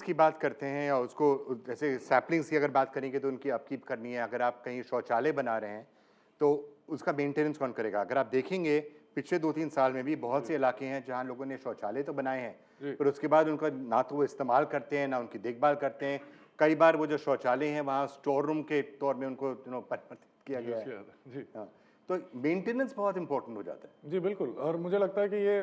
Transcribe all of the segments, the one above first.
की बात करते हैं या उसको जैसे सैपलिंग्स की अगर बात करेंगे तो उनकी अपकीप करनी है। अगर आप कहीं शौचालय बना रहे हैं तो उसका मेंटेनेंस कौन करेगा? अगर आप देखेंगे पिछले 2-3 साल में भी बहुत से इलाके हैं जहां लोगों ने शौचालय तो बनाए हैं पर उसके बाद उनका ना तो वो इस्तेमाल करते हैं ना उनकी देखभाल करते हैं। कई बार वो जो शौचालय हैं वहाँ स्टोर रूम के तौर में उनको परिवर्तित किया गया है। जी हाँ, तो मेंटेनेंस बहुत इंपॉर्टेंट हो जाता है। जी बिल्कुल। और मुझे लगता है कि ये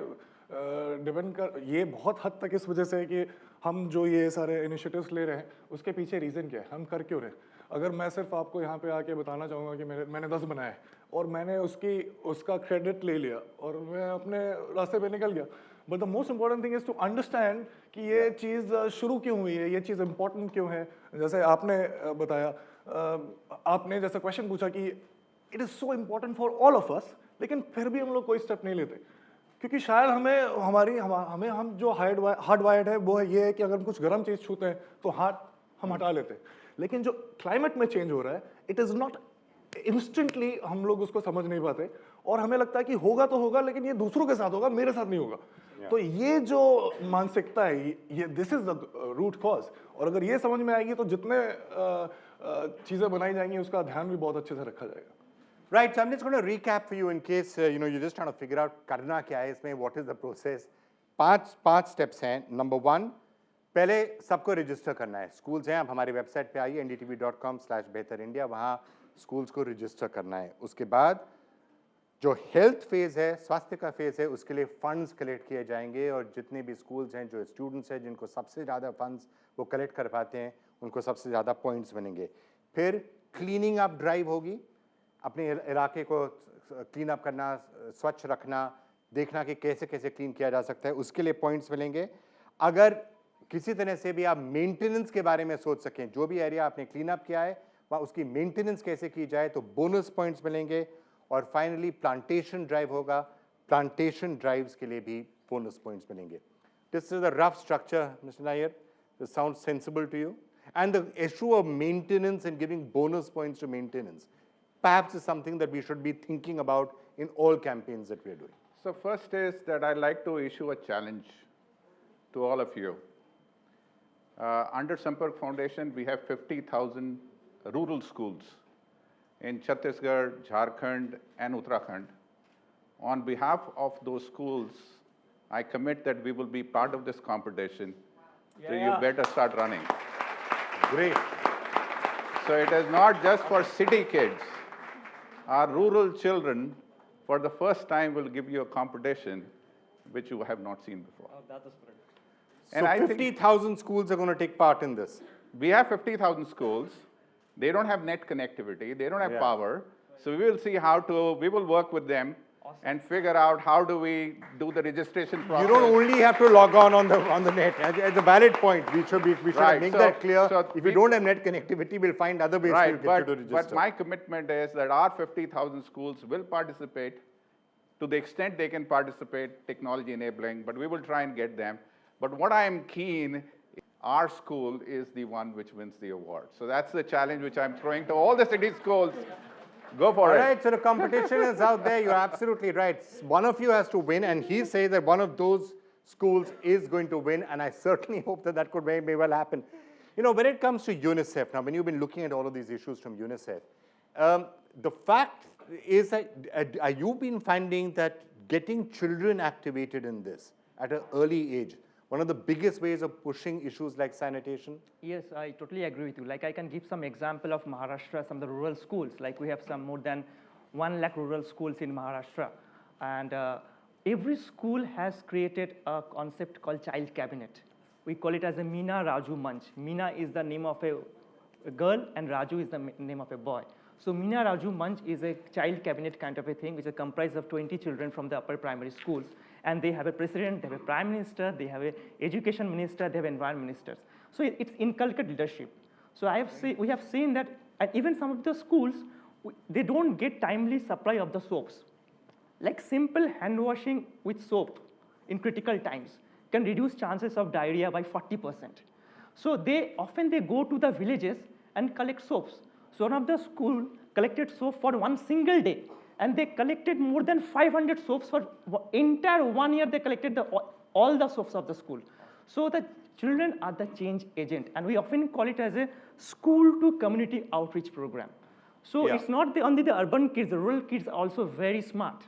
डिपेंड कर ये बहुत हद तक इस वजह से है कि हम जो ये सारे इनिशिएटिव्स ले रहे हैं उसके पीछे रीज़न क्या है, हम कर क्यों रहे हैं। अगर मैं सिर्फ आपको यहाँ पे आके बताना चाहूँगा कि मैंने 10 बनाए और मैंने उसका क्रेडिट ले लिया और मैं अपने रास्ते पे निकल गया, but the most important thing is to understand कि ये चीज़ शुरू क्यों हुई है, ये चीज़ इंपॉर्टेंट क्यों है। जैसे आपने बताया, आपने जैसा क्वेश्चन पूछा कि it is so important for all of अस, लेकिन फिर भी हम लोग कोई स्टेप नहीं लेते क्योंकि शायद हम जो हार्ड वायर्ड है वो ये है कि अगर हम कुछ गर्म चीज़ छूते हैं तो हाथ हम हटा लेते हैं। लेकिन जो क्लाइमेट में चेंज हो रहा है इट इज़ नॉट इंस्टेंटली, हम लोग उसको समझ नहीं पाते और हमें लगता है कि होगा तो होगा लेकिन ये दूसरों के साथ होगा, मेरे साथ नहीं होगा। तो ये जो मानसिकता है ये this is the root cause. और अगर ये समझ में आएगी तो जितने चीज़ें बनाई जाएंगी उसका ध्यान भी बहुत अच्छे से रखा जाएगा। Right, so I'm just going to recap for you in case you're just trying to figure out करना क्या है इसमें, what is the process. पांच steps हैं. Number 1, पहले सबको रजिस्टर करना है। स्कूल्स हैं, आप हमारी वेबसाइट पे आइए ndtv.com/BehtarIndia, वहाँ स्कूल्स को रजिस्टर करना है। उसके बाद जो हेल्थ फेज है, स्वास्थ्य का फेज है, उसके लिए फंड्स कलेक्ट किए जाएंगे और जितने भी स्कूल्स हैं, जो स्टूडेंट्स हैं जिनको सबसे ज़्यादा फंड्स वो कलेक्ट कर पाते हैं उनको सबसे ज़्यादा पॉइंट्स बनेंगे। फिर क्लीनिंग अप ड्राइव होगी, अपने इलाके को क्लीन अप करना, स्वच्छ रखना, देखना कि कैसे कैसे क्लीन किया जा सकता है, उसके लिए पॉइंट्स मिलेंगे। अगर किसी तरह से भी आप मेंटेनेंस के बारे में सोच सकें, जो भी एरिया आपने क्लीन अप किया है वहाँ उसकी मेंटेनेंस कैसे की जाए तो बोनस पॉइंट्स मिलेंगे। और फाइनली प्लांटेशन ड्राइव होगा, प्लांटेशन ड्राइव्स के लिए भी बोनस पॉइंट्स मिलेंगे। This is the rough structure mister Nair, this sound sensible to you? And the issue of maintenance and giving bonus points to maintenance perhaps is something that we should be thinking about in all campaigns that we are doing. So first is that I'd like to issue a challenge to all of you. Under Sampark Foundation, we have 50,000 rural schools in Chhattisgarh, Jharkhand, and Uttarakhand. On behalf of those schools, I commit that we will be part of this competition. So you better start running. Great. So it is not just for city kids. Our rural children, for the first time, will give you a competition which you have not seen before. Oh, that is great. And so 50,000 schools are going to take part in this. We have 50,000 schools. They don't have net connectivity. They don't have power. So we will see we will work with them and figure out how do we do the registration process. You don't only have to log on the net. As a valid point, we should make that clear. So if you don't have net connectivity, we'll find other ways to get you to register. But my commitment is that our 50,000 schools will participate to the extent they can participate, technology enabling, but we will try and get them. But what I am keen, our school is the one which wins the award. So that's the challenge which I'm throwing to all the city schools. Go for it. All right, so the competition is out there. You're absolutely right. One of you has to win, and he says that one of those schools is going to win, and I certainly hope that that could may well happen. You know, when it comes to UNICEF, now when you've been looking at all of these issues from UNICEF, the fact is that you've been finding that getting children activated in this at an early age, one of the biggest ways of pushing issues like sanitation? Yes, I totally agree with you. Like I can give some example of Maharashtra, some of the rural schools. Like we have some more than 1 lakh rural schools in Maharashtra. And every school has created a concept called child cabinet. We call it as a Meena Raju Manch. Meena is the name of a girl and Raju is the name of a boy. So Meena Raju Manch is a child cabinet kind of a thing which is comprised of 20 children from the upper primary schools. And they have a president, they have a prime minister, they have an education minister, they have environment ministers. So it's inculcated leadership. So we have seen that even some of the schools, they don't get timely supply of the soaps. Like simple hand washing with soap in critical times can reduce chances of diarrhea by 40%. So they often go to the villages and collect soaps. So one of the school collected soap for one single day. And they collected more than 500 soaps for entire 1 year. They collected all the soaps of the school. So the children are the change agent, and we often call it as a school to community outreach program. So Yeah. it's not only the urban kids, the rural kids are also very smart.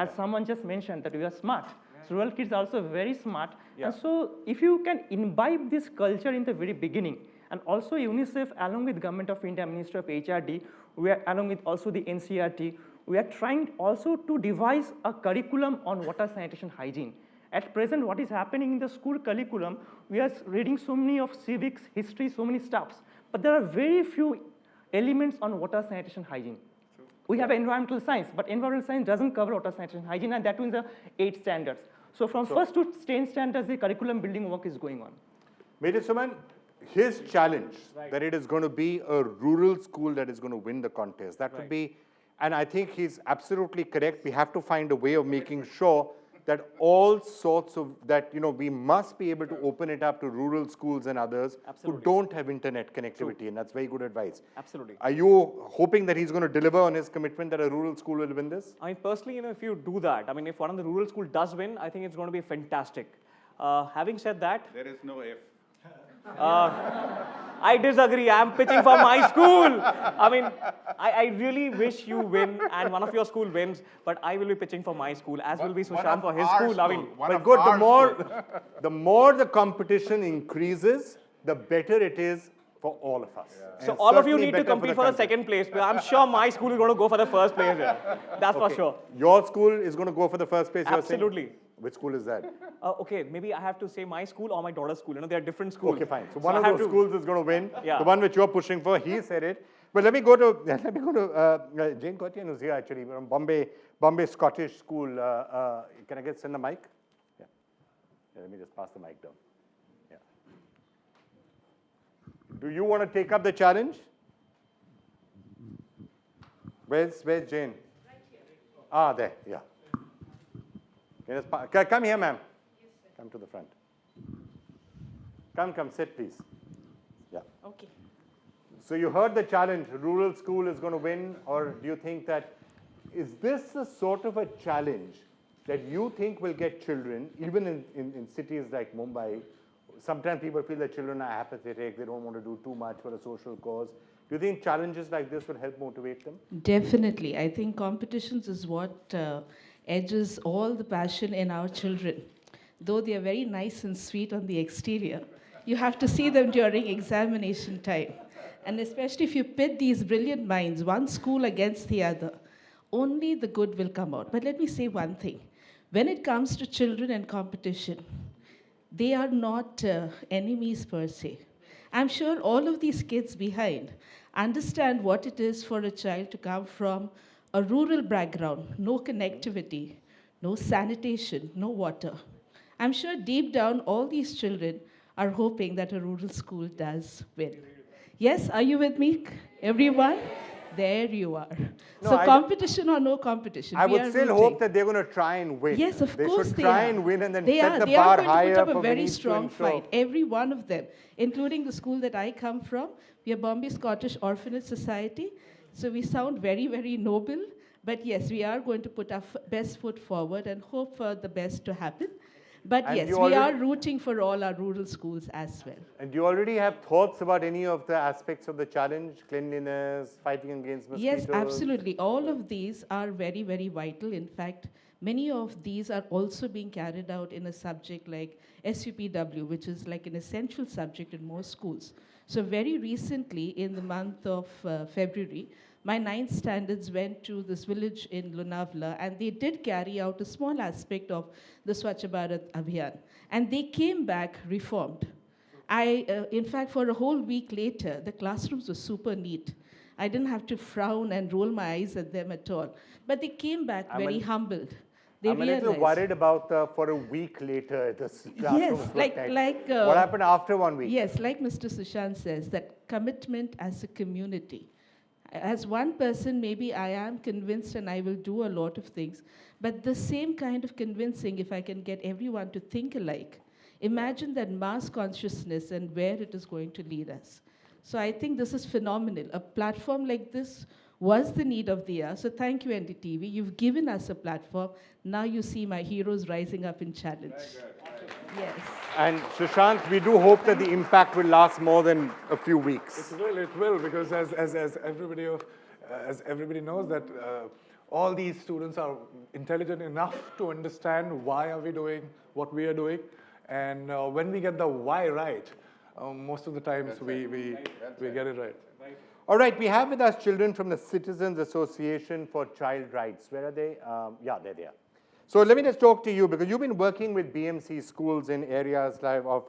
As someone just mentioned that we are smart. So rural kids are also very smart. Yeah. And so if you can imbibe this culture in the very beginning, and also UNICEF along with Government of India, Ministry of HRD, we are along with also the NCRT, we are trying also to devise a curriculum on water sanitation hygiene. At present, what is happening in the school curriculum, we are reading so many of civics, history, so many stuffs, but there are very few elements on water sanitation hygiene. We have environmental science, but environmental science doesn't cover water sanitation hygiene, and that means the 8 standards. So from first to 10 standards, the curriculum building work is going on. Major Suman, his challenge that it is going to be a rural school that is going to win the contest. That would be, and I think he's absolutely correct. We have to find a way of making sure that all sorts of, that, you know, we must be able to open it up to rural schools and others who don't have internet connectivity, and that's very good advice. Absolutely. Are you hoping that he's going to deliver on his commitment that a rural school will win this? I mean, personally, you know, if you do that, I mean, if one of the rural school does win, I think it's going to be fantastic. Having said that, There is no if. I disagree. I'm pitching for my school. I mean, I really wish you win and one of your school wins, but I will be pitching for my school, as will be Sushant for his school. I mean, But good, the more the competition increases, the better it is for all of us. so And all of you certainly need to better compete for the country. second place. But I'm sure my school is going to go for the first place here. That's for sure. Your school is going to go for the first place, you're saying? Absolutely. Which school is that? Okay, maybe I have to say my school or my daughter's school. You know, they are different schools. Okay, fine. So one I of have those to- schools is going to win. Yeah. The one which you're pushing for, he said it. But let me go to Jane Kotian, who's here actually from Bombay Scottish School. Can I send the mic? Yeah. Let me just pass the mic down. Yeah. Do you want to take up the challenge? Where's Jane? Right here. Ah, there. Yeah. Come here, ma'am. Come to the front. Come, sit, please. Yeah. Okay. So you heard the challenge, rural school is going to win, or do you think that, is this a sort of a challenge that you think will get children, even in cities like Mumbai? Sometimes people feel that children are apathetic, they don't want to do too much for a social cause. Do you think challenges like this will help motivate them? Definitely. I think competitions is what edges all the passion in our children. Though they are very nice and sweet on the exterior, you have to see them during examination time. And especially if you pit these brilliant minds, one school against the other, only the good will come out. But let me say one thing. When it comes to children and competition, they are not enemies per se. I'm sure all of these kids behind understand what it is for a child to come from a rural background, no connectivity, no sanitation, no water. I'm sure deep down all these children are hoping that a rural school does win. Yes, are you with me, everyone? There you are. No, So I- competition or no competition, I we would are still rooting. hope that they're going to try and win. Yes, of course should they try are. and win and then they set are, the they bar are going higher to put up for a very Vinny to strong ensure. fight. Every one of them, including the school that I come from. We are Bombay Scottish Orphanage Society. So we sound very, very noble. But yes, we are going to put our best foot forward and hope for the best to happen. But And yes, you we are already- rooting for all our rural schools as well. And do you already have thoughts about any of the aspects of the challenge? Cleanliness, fighting against mosquitoes? Yes, absolutely. All of these are very, very vital. In fact, many of these are also being carried out in a subject like SUPW, which is like an essential subject in most schools. So very recently, in the month of February, my 9th standards went to this village in Lonavala, and they did carry out a small aspect of the Swachh Bharat Abhiyan. And they came back reformed. In fact, for a whole week later, the classrooms were super neat. I didn't have to frown and roll my eyes at them at all. But they came back very humbled. They I'm a little realized. worried about for a week later, this classrooms were like- packed. like, what happened after 1 week? Yes, like Mr. Sushant says, that commitment as a community. As one person, maybe I am convinced and I will do a lot of things, but the same kind of convincing, if I can get everyone to think alike, imagine that mass consciousness and where it is going to lead us. So I think this is phenomenal. A platform like this was the need of the hour. So thank you, NDTV. You've given us a platform. Now you see my heroes rising up in challenge. Yes. And Sushant, we do hope that the impact will last more than a few weeks. It will, because as everybody knows that all these students are intelligent enough to understand why are we doing what we are doing, and when we get the why right, most of the times we get it right. All right, we have with us children from the Citizens Association for Child Rights. Where are they? Yeah, they're there. So let me just talk to you, because you've been working with BMC schools in areas like of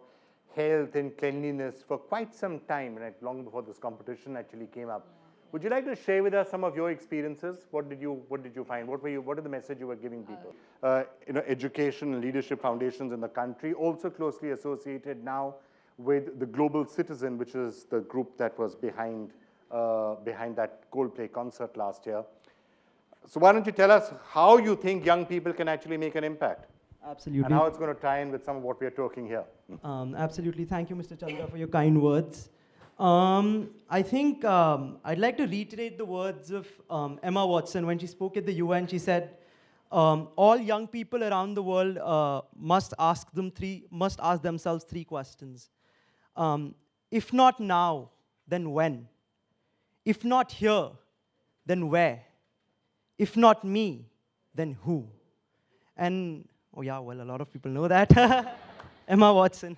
health and cleanliness for quite some time, right? Long before this competition actually came up. Would you like to share with us some of your experiences? What did you find? What are the message you were giving people? Education and leadership foundations in the country, also closely associated now with the Global Citizen, which is the group that was behind that Coldplay concert last year. So why don't you tell us how you think young people can actually make an impact? Absolutely. And how it's going to tie in with some of what we're talking here. Absolutely. Thank you, Mr. Chandra, for your kind words. I think I'd like to reiterate the words of Emma Watson when she spoke at the UN. She said, all young people around the world must ask themselves three questions. If not now, then when? If not here, then where? If not me, then who? And, oh yeah, well, a lot of people know that. Emma Watson.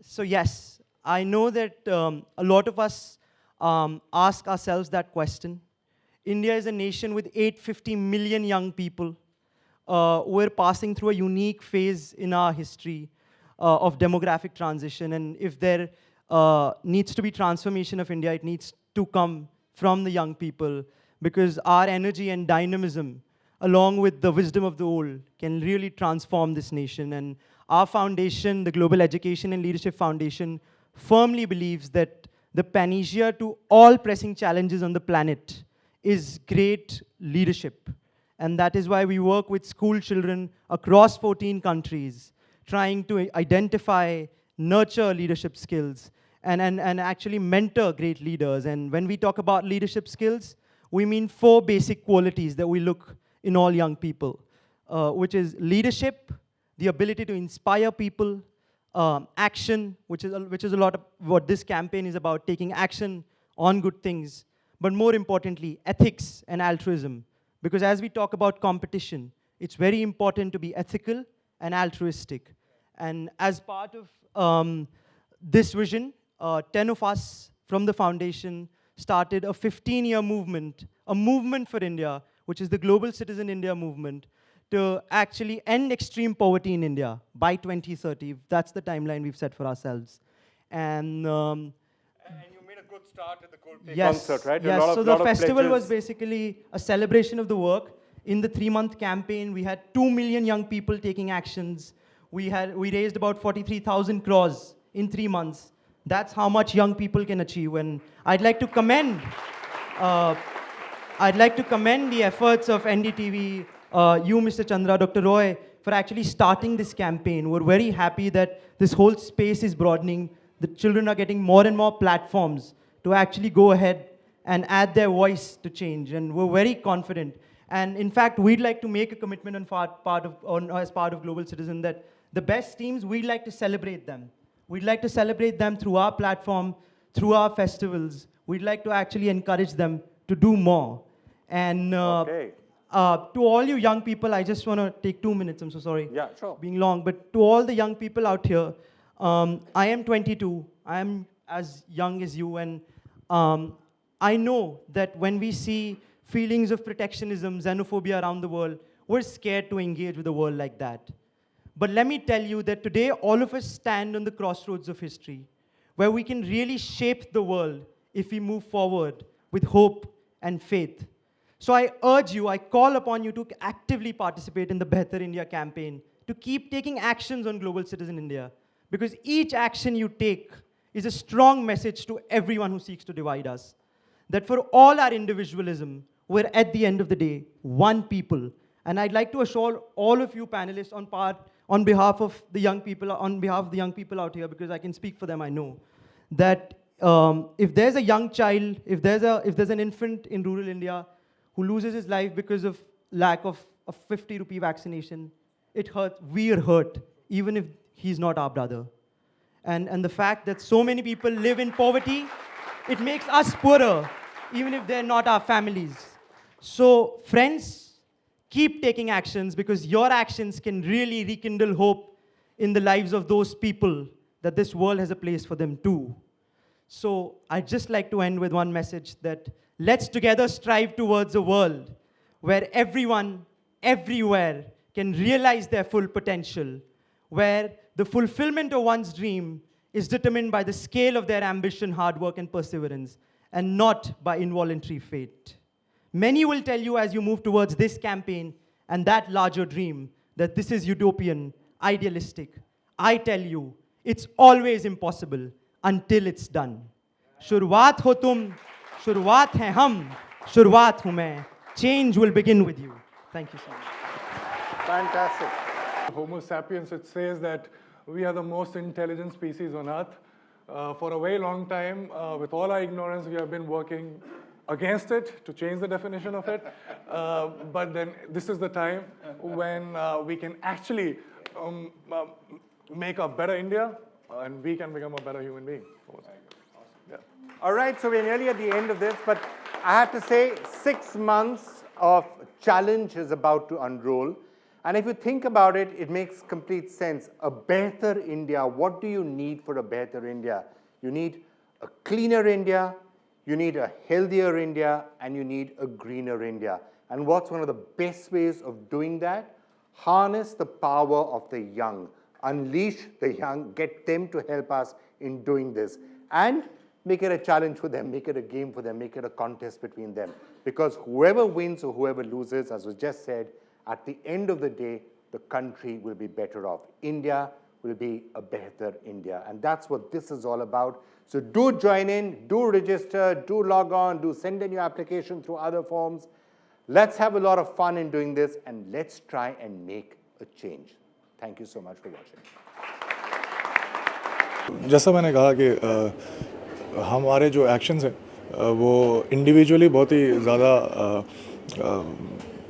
So yes, I know that a lot of us ask ourselves that question. India is a nation with 850 million young people. We're passing through a unique phase in our history of demographic transition. And if there needs to be transformation of India, it needs to come from the young people, because our energy and dynamism, along with the wisdom of the old, can really transform this nation. And our foundation, the Global Education and Leadership Foundation, firmly believes that the panacea to all pressing challenges on the planet is great leadership. And that is why we work with school children across 14 countries, trying to identify, nurture leadership skills, and actually mentor great leaders. And when we talk about leadership skills, we mean 4 basic qualities that we look in all young people, which is leadership, the ability to inspire people, action, which is a lot of what this campaign is about, taking action on good things, but more importantly, ethics and altruism. Because as we talk about competition, it's very important to be ethical and altruistic. And as part of this vision, 10 of us from the foundation started a 15-year movement, a movement for India, which is the Global Citizen India movement, to actually end extreme poverty in India by 2030. That's the timeline we've set for ourselves. And you made a good start at the Coldplay concert, right? Yes, so the festival was basically a celebration of the work. In the 3-month campaign, we had 2 million young people taking actions. We raised about 43,000 crores in 3 months. That's how much young people can achieve. And I'd like to commend the efforts of NDTV, you, Mr. Chandra, Dr. Roy, for actually starting this campaign. We're very happy that this whole space is broadening. The children are getting more and more platforms to actually go ahead and add their voice to change. And we're very confident. And in fact, we'd like to make a commitment as part of Global Citizen that the best teams, we'd like to celebrate them. We'd like to celebrate them through our platform, through our festivals. We'd like to actually encourage them to do more. And to all you young people, I just want to take 2 minutes. I'm so sorry. Yeah, sure. Being long. But to all the young people out here, I am 22. I am as young as you. And I know that when we see feelings of protectionism, xenophobia around the world, we're scared to engage with the world like that. But let me tell you that today, all of us stand on the crossroads of history, where we can really shape the world if we move forward with hope and faith. So I urge you, I call upon you to actively participate in the Behtar India campaign, to keep taking actions on Global Citizen India, because each action you take is a strong message to everyone who seeks to divide us, that for all our individualism, we're at the end of the day, one people. And I'd like to assure all of you panelists on behalf of the young people out here, because I can speak for them, I know, that if there's a young child, if there's an infant in rural India who loses his life because of lack of a 50 rupee vaccination, it hurts. We're hurt. even if he's not our brother. And the fact that so many people live in poverty, it makes us poorer, even if they're not our families. So, friends, keep taking actions, because your actions can really rekindle hope in the lives of those people, that this world has a place for them too. So, I'd just like to end with one message, that let's together strive towards a world where everyone, everywhere, can realize their full potential, where the fulfillment of one's dream is determined by the scale of their ambition, hard work, and perseverance, and not by involuntary fate. Many will tell you as you move towards this campaign and that larger dream that this is utopian, idealistic. I tell you, it's always impossible until it's done. शुरुआत हो तुम, शुरुआत हैं हम, शुरुआत हूँ मैं. Change will begin with you. Thank you so much. Fantastic. Homo sapiens, it says that we are the most intelligent species on Earth. For a very long time, with all our ignorance, we have been working against it to change the definition of it. But then this is the time when we can actually make a better India, and we can become a better human being. Yeah. All right, so we're nearly at the end of this, but I have to say 6 months of challenge is about to unroll. And if you think about it, it makes complete sense. A Behtar India, what do you need for a Behtar India? You need a cleaner India, you need a healthier India, and you need a greener India. And what's one of the best ways of doing that? Harness the power of the young. Unleash the young, get them to help us in doing this. And make it a challenge for them, make it a game for them, make it a contest between them. Because whoever wins or whoever loses, as was just said, at the end of the day, the country will be better off. India will be a Behtar India. And that's what this is all about. So do join in, do register, do log on, do send in your application through other forms. Let's have a lot of fun in doing this, and let's try and make a change. Thank you so much for watching. जैसा मैंने कहा कि हमारे जो actions हैं वो individually बहुत ही ज़्यादा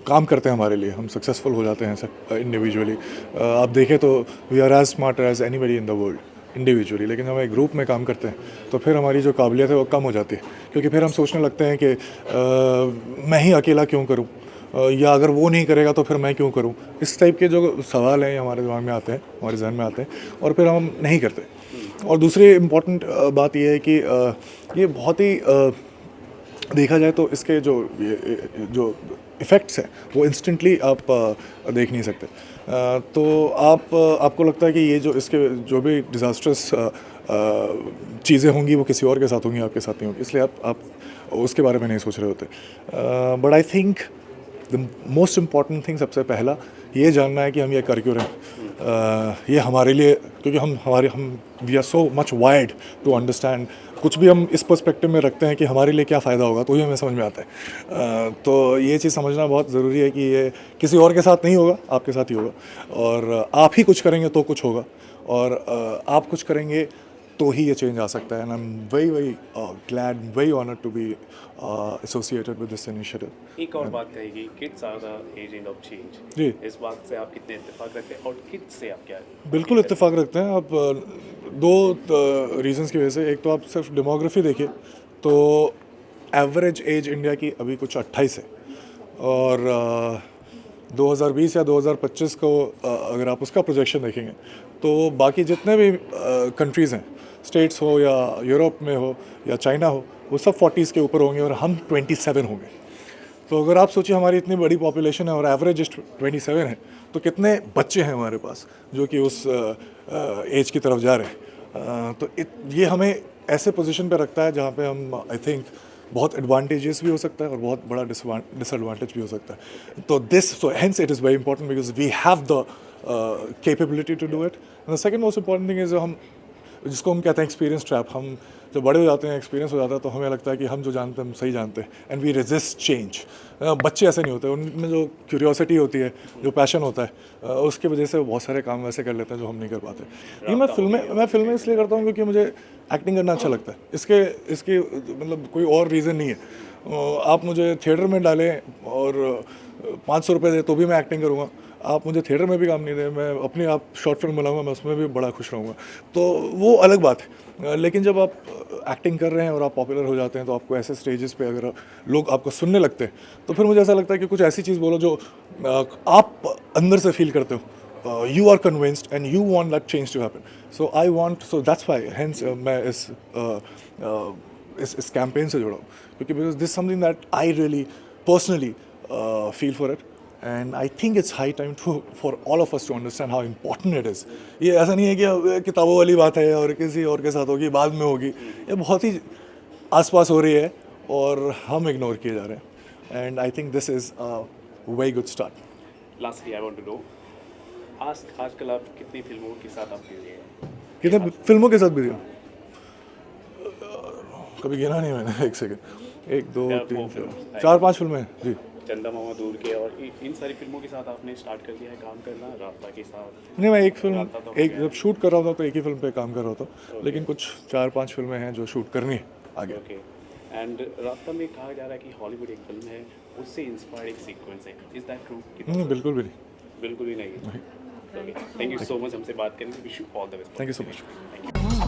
काम करते हैं हमारे लिए, हम सक्सेसफुल हो जाते हैं इंडिविजुअली. आप देखें तो we are as smart as anybody in the world individually, लेकिन हम एक ग्रुप में काम करते हैं तो फिर हमारी जो काबिलियत है वो कम हो जाती है, क्योंकि फिर हम सोचने लगते हैं कि मैं ही अकेला क्यों करूं, या अगर वो नहीं करेगा तो फिर मैं क्यों करूं. इस टाइप के जो सवाल हैं हमारे दिमाग में आते हैं, हमारे जहन में आते हैं, और फिर हम नहीं करते. और दूसरी इम्पॉर्टेंट बात यह है कि ये बहुत ही देखा जाए तो इसके जो इफ़ेक्ट्स हैं वो इंस्टेंटली आप देख नहीं सकते. तो आपको लगता है कि ये इसके जो भी डिज़ास्ट्रस चीज़ें होंगी वो किसी और के साथ होंगी, आपके साथ नहीं होंगी, इसलिए आप उसके बारे में नहीं सोच रहे होते. But I think the most important thing, सबसे पहला ये जानना है कि हम ये कर क्यों रहे हैं. ये हमारे लिए, क्योंकि हम we are so much wide to understand. कुछ भी हम इस पर्सपेक्टिव में रखते हैं कि हमारे लिए क्या फ़ायदा होगा, तो ये हमें समझ में आता है. तो ये चीज़ समझना बहुत ज़रूरी है कि ये किसी और के साथ नहीं होगा, आपके साथ ही होगा. और आप ही कुछ करेंगे तो कुछ होगा, और आप कुछ करेंगे तो ही ये चेंज आ सकता है. And I am very very glad, very honoured to be associated with this initiative. एक और बात कहेगी, kids are the agent of change. जी, इस बात से आप कितने इत्तेफाक रखते हैं, और किड्स से आप क्या? बिल्कुल इत्तेफाक रखते हैं. आप दो रीजंस की वजह से. एक तो आप सिर्फ डेमोग्राफी देखिए तो एवरेज एज इंडिया की अभी कुछ 28 है, और 2020 या 2025 को अगर आप उसका प्रोजेक्शन देखेंगे तो बाकी जितने भी कंट्रीज़ हैं, स्टेट्स हो या यूरोप में हो या चाइना हो, वो सब 40s के ऊपर होंगे और हम 27 होंगे. तो अगर आप सोचिए हमारी इतनी बड़ी पॉपुलेशन है और एवरेज 27 है, तो कितने बच्चे हैं हमारे पास जो कि उस एज की तरफ जा रहे हैं. तो ये हमें ऐसे पोजीशन पे रखता है जहाँ पे हम आई थिंक बहुत एडवांटेजेस भी हो सकता है और बहुत बड़ा डिसएडवांटेज भी हो सकता है. तो so hence it is very important because we have the capability to do it. And the second most important thing is जिसको हम कहते हैं एक्सपीरियंस ट्रैप. हम जब बड़े हो जाते हैं, एक्सपीरियंस हो जाता है, तो हमें लगता है कि हम जो जानते हैं हम सही जानते हैं, एंड वी रेजिस्ट चेंज. बच्चे ऐसे नहीं होते, उनमें जो क्यूरियोसिटी होती है, जो पैशन होता है, उसकी वजह से वो बहुत सारे काम वैसे कर लेते हैं जो हम नहीं कर पाते. ये मैं फिल्में इसलिए करता हूँ क्योंकि मुझे एक्टिंग करना अच्छा लगता है. इसके मतलब कोई और रीज़न नहीं है. आप मुझे थिएटर में डालें और 500 रुपये दे तो भी मैं एक्टिंग करूँगा. आप मुझे थिएटर में भी काम नहीं दें, मैं अपनी आप शॉर्ट फिल्म बनाऊंगा, मैं उसमें भी बड़ा खुश रहूँगा, तो वो अलग बात है। लेकिन जब आप एक्टिंग कर रहे हैं और आप पॉपुलर हो जाते हैं, तो आपको ऐसे स्टेजेस पे अगर लोग आपको सुनने लगते हैं, तो फिर मुझे ऐसा लगता है कि कुछ ऐसी चीज़ बोलो जो आप अंदर से फील करते हो, you are convinced and you want that change to happen. So that's why hence मैं इस कैंपेन से जुड़ा हूँ, क्योंकि because this something that I really personally feel for it, and I think it's high time for all of us to understand how important it is. ये ऐसा नहीं है कि किताबों वाली बात है और किसी और के साथ होगी, बाद में होगी, ये बहुत ही आसपास हो रही है और हम इग्नोर किए जा रहे हैं, and I think this is a very good start. Lastly I want to know, आजकल आप कितनी फिल्मों के साथ आप बिजी हैं? कितने फिल्मों के साथ बिजी हो? कभी गिना नहीं मैंने, एक सेकंड, 1 2 3 4 5 फिल्में जी। चंदा मामा दूर के और इन सारी फिल्मों के साथ आपने स्टार्ट कर दिया है काम करना, रास्ता के साथ? नहीं, मैं एक फिल्म जब शूट कर रहा था तो एक ही फिल्म पे काम कर रहा था, लेकिन कुछ 4-5 फिल्में हैं जो शूट करनी है आगे। ओके, एंड रास्ता में कहा जा रहा है कि हॉलीवुड एक फिल्म है, उससे इंस्पायर्ड एक सीक्वेंस है, इज दैट ट्रू? नहीं, बिल्कुल भी नहीं। बिल्कुल भी नहीं। Okay, thank you so much हमसे बात करने के लिए। Wish you all the best. Thank you so much. Thank you.